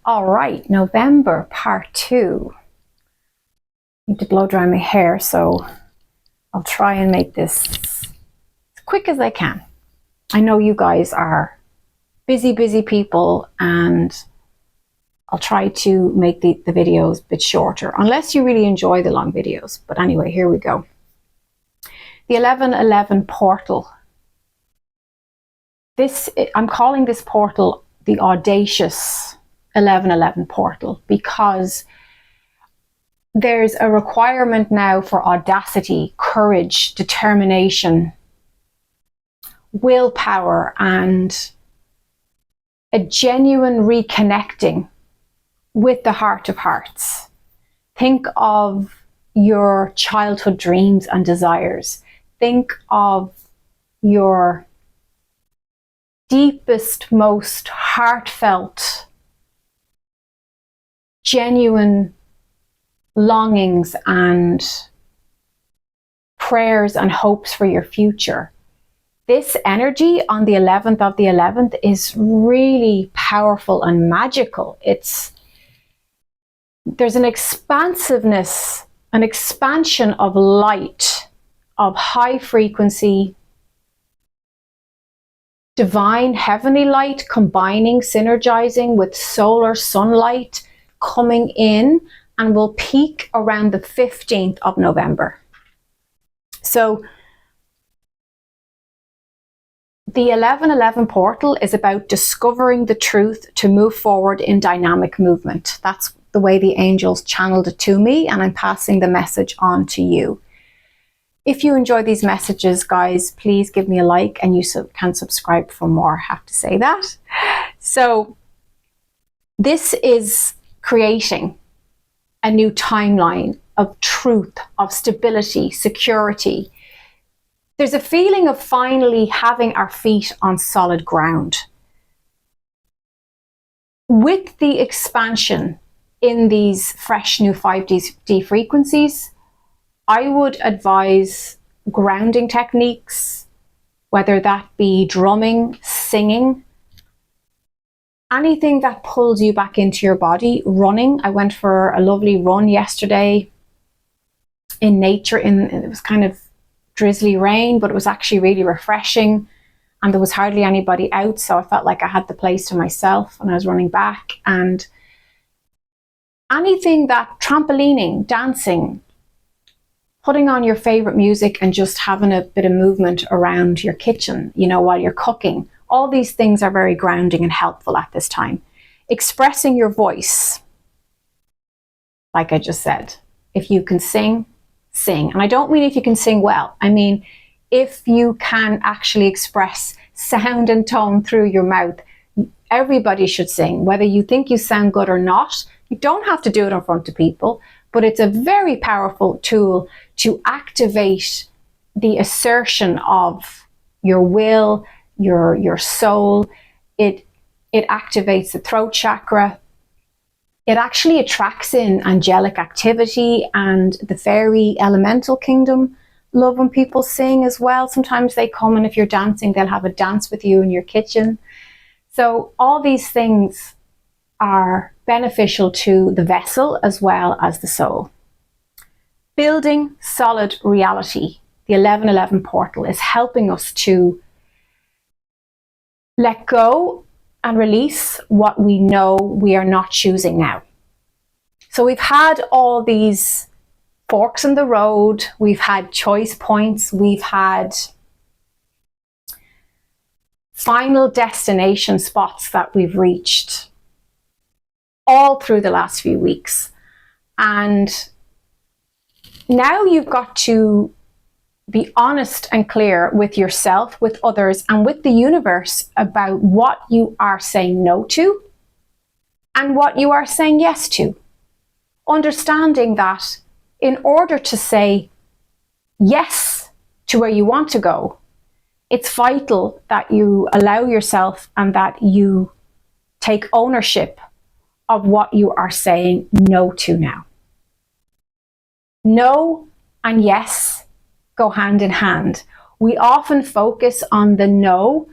All right, November part 2. I need to blow dry my hair, so I'll try and make this as quick as I can. I know you guys are busy people, and I'll try to make the videos a bit shorter, unless you really enjoy the long videos. But anyway, here we go. The 1111 portal. I'm calling this portal the audacious 1111 portal, because there's a requirement now for audacity, courage, determination, willpower, and a genuine reconnecting with the heart of hearts. Think of your childhood dreams and desires. Think of your deepest, most heartfelt, genuine longings and prayers and hopes for your future. This energy on the 11th of the 11th is really powerful and magical. There's an expansiveness, an expansion of light, of high frequency, divine heavenly light combining, synergizing with solar sunlight coming in, and will peak around the 15th of November. So the 1111 portal is about discovering the truth to move forward in dynamic movement. That's the way the angels channeled it to me, and I'm passing the message on to you. If you enjoy these messages, guys, please give me a like, and you can subscribe for more. I have to say that. So this is creating a new timeline of truth, of stability, security. There's a feeling of finally having our feet on solid ground. With the expansion in these fresh new 5D frequencies, I would advise grounding techniques, whether that be drumming, singing, anything that pulls you back into your body. Running. I went for a lovely run yesterday in nature. It was kind of drizzly rain, but it was actually really refreshing, and there was hardly anybody out, so I felt like I had the place to myself, and I was running back. And anything that trampolining, dancing, putting on your favorite music and just having a bit of movement around your kitchen, while you're cooking. All these things are very grounding and helpful at this time. Expressing your voice, like I just said. If you can sing, sing. And I don't mean if you can sing well. I mean, if you can actually express sound and tone through your mouth. Everybody should sing, whether you think you sound good or not. You don't have to do it in front of people, but it's a very powerful tool to activate the assertion of your will, your soul. It activates the throat chakra. It actually attracts in angelic activity, and the fairy elemental kingdom love when people sing as well. Sometimes they come, and if you're dancing, they'll have a dance with you in your kitchen. So all these things are beneficial to the vessel as well as the soul. Building solid reality. The 1111 portal is helping us to let go and release what we know we are not choosing now. So we've had all these forks in the road, we've had choice points, we've had final destination spots that we've reached all through the last few weeks. And now you've got to be honest and clear with yourself, with others, and with the universe about what you are saying no to and what you are saying yes to. Understanding that in order to say yes to where you want to go, it's vital that you allow yourself and that you take ownership of what you are saying no to now. No and yes go hand in hand. We often focus on the no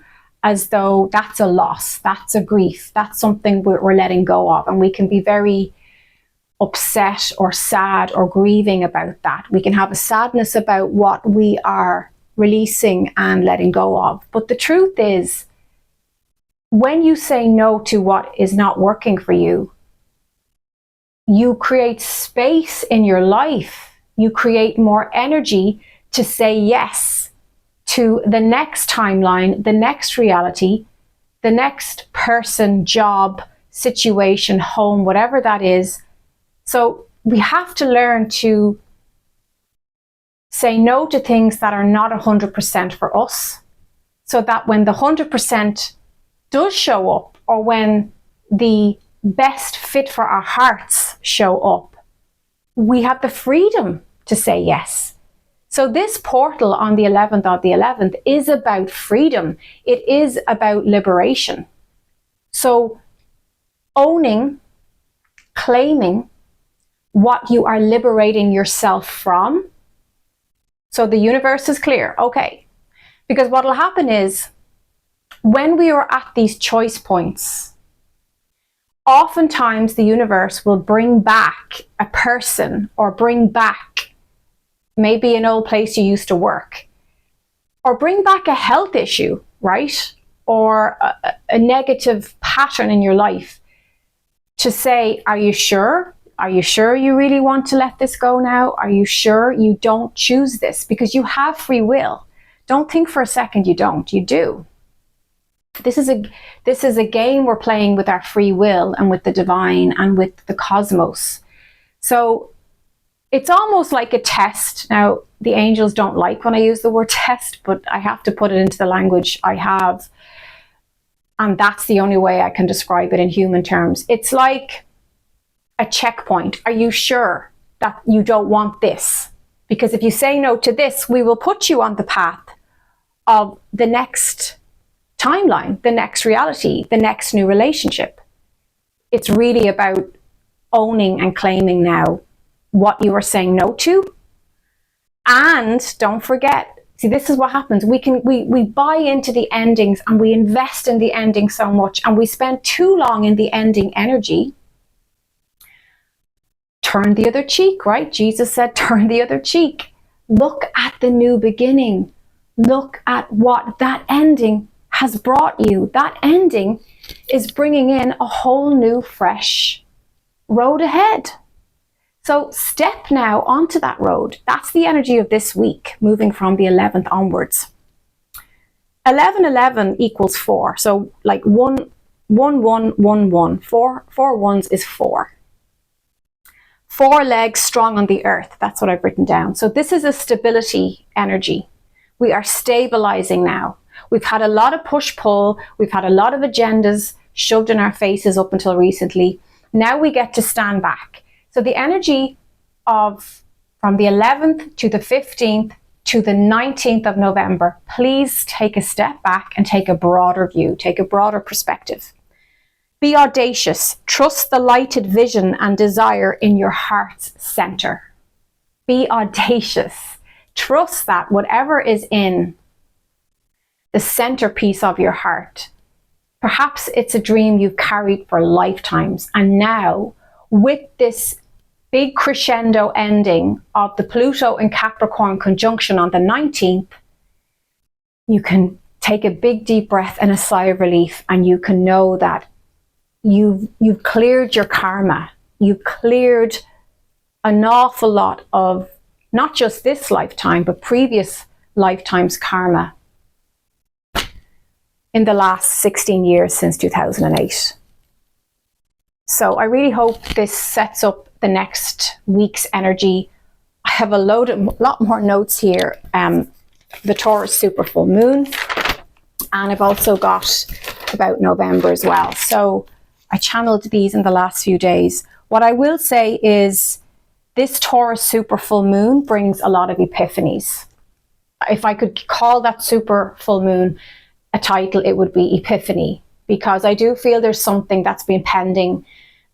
as though that's a loss, that's a grief, that's something we're letting go of. And we can be very upset or sad or grieving about that. We can have a sadness about what we are releasing and letting go of. But the truth is, when you say no to what is not working for you, you create space in your life. You create more energy to say yes to the next timeline, the next reality, the next person, job, situation, home, whatever that is. So we have to learn to say no to things that are not 100% for us, so that when the 100% does show up, or when the best fit for our hearts show up, we have the freedom to say yes. So this portal on the 11th of the 11th is about freedom. It is about liberation. So owning, claiming what you are liberating yourself from. So the universe is clear. Okay. Because what will happen is, when we are at these choice points, oftentimes the universe will bring back a person, or bring back maybe an old place you used to work, or bring back a health issue, right? Or a negative pattern in your life, to say, are you sure? Are you sure you really want to let this go now? Are you sure you don't choose this? Because you have free will. Don't think for a second you don't. You do. This is a game we're playing with our free will and with the divine and with the cosmos. So it's almost like a test. Now, the angels don't like when I use the word test, but I have to put it into the language I have. And that's the only way I can describe it in human terms. It's like a checkpoint. Are you sure that you don't want this? Because if you say no to this, we will put you on the path of the next timeline, the next reality, the next new relationship. It's really about owning and claiming now what you are saying no to. And don't forget, see, this is what happens. We buy into the endings, and we invest in the ending so much, and we spend too long in the ending energy. Turn the other cheek, right? Jesus said, turn the other cheek. Look at the new beginning. Look at what that ending has brought you. That ending is bringing in a whole new, fresh road ahead. So step now onto that road. That's the energy of this week, moving from the 11th onwards. 1111 equals 4. So like 1, 1, 1, 1, 1. 4 ones is 4. 4 legs strong on the earth. That's what I've written down. So this is a stability energy. We are stabilizing now. We've had a lot of push-pull. We've had a lot of agendas shoved in our faces up until recently. Now we get to stand back. So the energy of from the 11th to the 15th to the 19th of November, please take a step back and take a broader view, take a broader perspective. Be audacious. Trust the lighted vision and desire in your heart's center. Be audacious. Trust that whatever is in the centerpiece of your heart, perhaps it's a dream you've carried for lifetimes. And now, with this big crescendo ending of the Pluto and Capricorn conjunction on the 19th, you can take a big deep breath and a sigh of relief, and you can know that you've cleared your karma. You've cleared an awful lot of not just this lifetime, but previous lifetimes' karma in the last 16 years since 2008. So I really hope this sets up the next week's energy. I have a lot more notes here. The Taurus super full moon, and I've also got about November as well. So I channeled these in the last few days. What I will say is this Taurus super full moon brings a lot of epiphanies. If I could call that super full moon a title, it would be Epiphany, because I do feel there's something that's been pending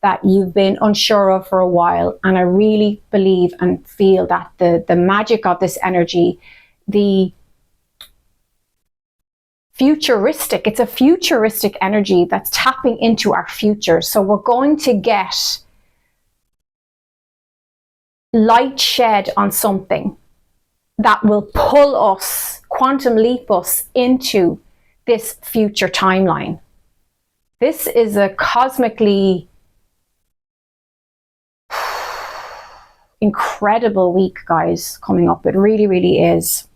that you've been unsure of for a while. And I really believe and feel that the magic of this energy, the futuristic. It's a futuristic energy that's tapping into our future. So we're going to get light shed on something that will pull us, quantum leap us into this future timeline. This is a cosmically incredible week, guys, coming up. It really, really is.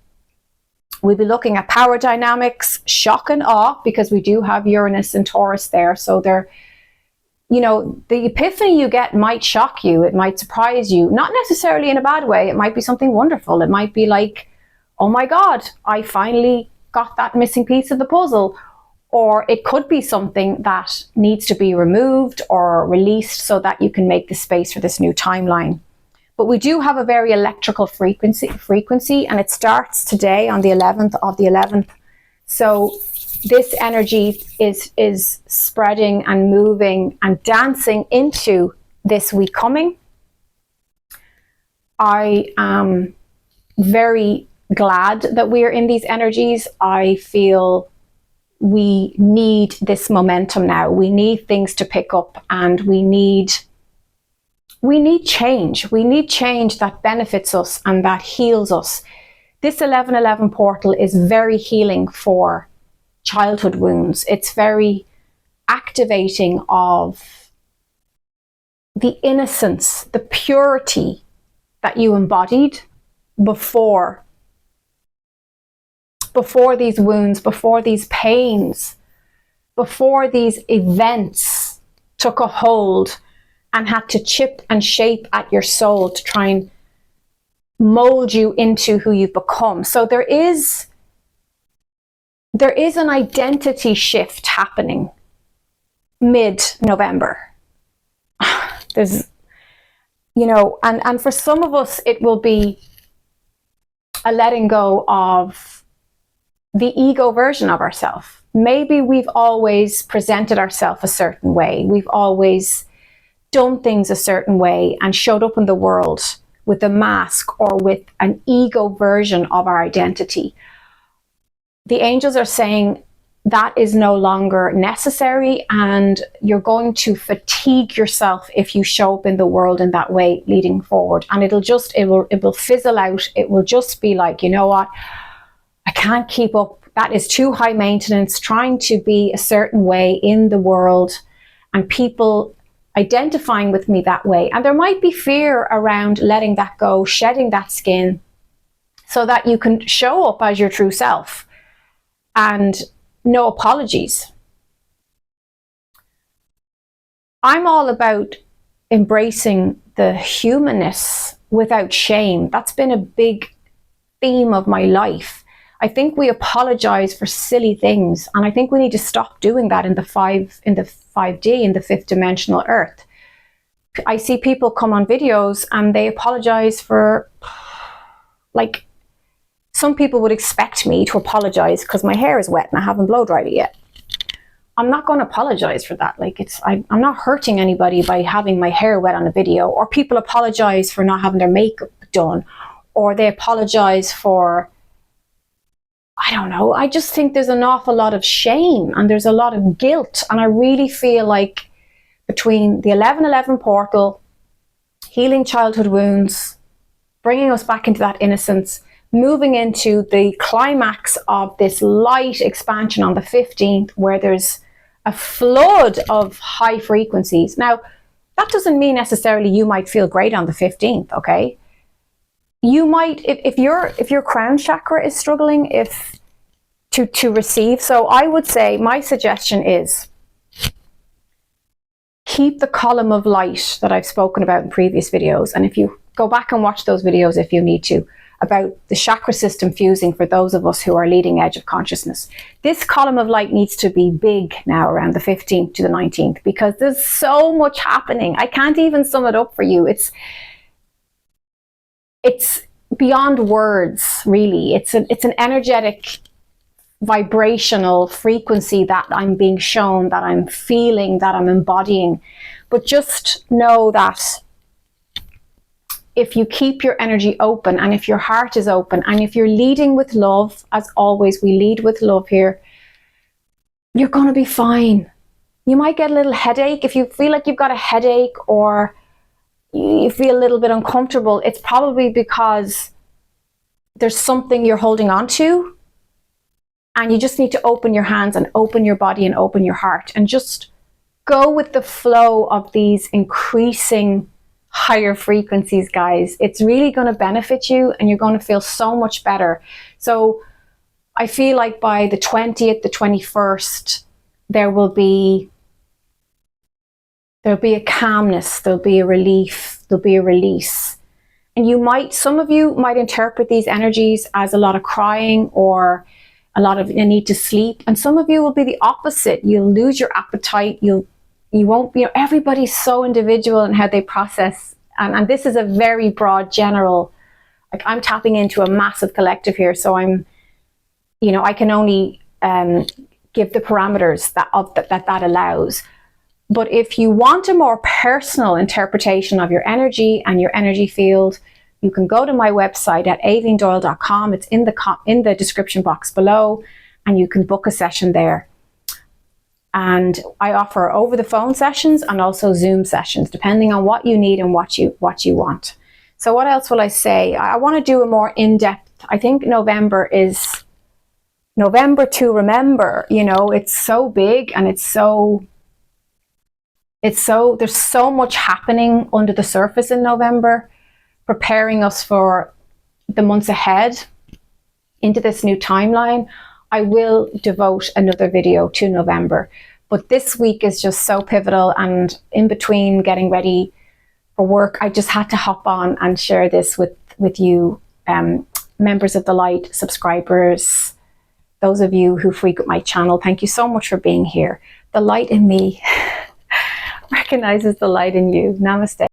We'll be looking at power dynamics, shock and awe, because we do have Uranus and Taurus there. So they're, you know, the epiphany you get might shock you. It might surprise you, not necessarily in a bad way. It might be something wonderful. It might be like, oh my God, I finally got that missing piece of the puzzle. Or it could be something that needs to be removed or released so that you can make the space for this new timeline. But we do have a very electrical frequency, and it starts today on the 11th of the 11th. So this energy is spreading and moving and dancing into this week coming. I am very glad that we are in these energies. I feel we need this momentum now. We need things to pick up, and we need change. We need change that benefits us and that heals us. This 1111 portal is very healing for childhood wounds. It's very activating of the innocence, the purity that you embodied before these wounds, before these pains, before these events took a hold and had to chip and shape at your soul to try and mold you into who you've become. So there is an identity shift happening mid-November. There's, you know, and for some of us, it will be a letting go of the ego version of ourselves. Maybe we've always presented ourselves a certain way. We've always done things a certain way and showed up in the world with a mask or with an ego version of our identity. The angels are saying that is no longer necessary, and you're going to fatigue yourself if you show up in the world in that way leading forward. And it will fizzle out. It will just be like, you know what? I can't keep up. That is too high maintenance, trying to be a certain way in the world and people identifying with me that way. And there might be fear around letting that go, shedding that skin so that you can show up as your true self and no apologies. I'm all about embracing the humanness without shame. That's been a big theme of my life. I think we apologize for silly things, and I think we need to stop doing that in the 5D, in the fifth dimensional earth. I see people come on videos and they apologize for, like, some people would expect me to apologize because my hair is wet and I haven't blow dried it yet. I'm not going to apologize for that. Like, I'm not hurting anybody by having my hair wet on a video. Or people apologize for not having their makeup done, or they apologize for, I don't know. I just think there's an awful lot of shame and there's a lot of guilt. And I really feel like between the 1111 portal, healing childhood wounds, bringing us back into that innocence, moving into the climax of this light expansion on the 15th, where there's a flood of high frequencies. Now, that doesn't mean necessarily you might feel great on the 15th, okay? You might, if your crown chakra is struggling, to receive. So I would say my suggestion is keep the column of light that I've spoken about in previous videos. And if you go back and watch those videos if you need to, about the chakra system fusing for those of us who are leading edge of consciousness. This column of light needs to be big now around the 15th to the 19th, because there's so much happening. I can't even sum it up for you. It's beyond words, really. It's an energetic, vibrational frequency that I'm being shown, that I'm feeling, that I'm embodying. But just know that if you keep your energy open, and if your heart is open, and if you're leading with love, as always, we lead with love here, you're going to be fine. You might get a little headache. If you feel like you've got a headache or you feel a little bit uncomfortable, it's probably because there's something you're holding on to, and you just need to open your hands and open your body and open your heart and just go with the flow of these increasing higher frequencies, guys. It's really going to benefit you and you're going to feel so much better. So I feel like by the 20th, the 21st, there'll be a calmness, there'll be a relief, there'll be a release. And some of you might interpret these energies as a lot of crying or a lot of a need to sleep. And some of you will be the opposite. You'll lose your appetite. You won't, everybody's so individual in how they process. And this is a very broad, general, like I'm tapping into a massive collective here. So I can only give the parameters that allows. But if you want a more personal interpretation of your energy and your energy field, you can go to my website at aileendoyle.com. It's in the description box below, and you can book a session there. And I offer over the phone sessions and also Zoom sessions, depending on what you need and what you want. So what else will I say? I want to do a more in-depth, I think November is November to remember. It's so big and there's so much happening under the surface in November, preparing us for the months ahead into this new timeline. I will devote another video to November, but this week is just so pivotal, and in between getting ready for work, I just had to hop on and share this with you, members of the light, subscribers, those of you who frequent my channel. Thank you so much for being here. The light in me recognizes the light in you. Namaste.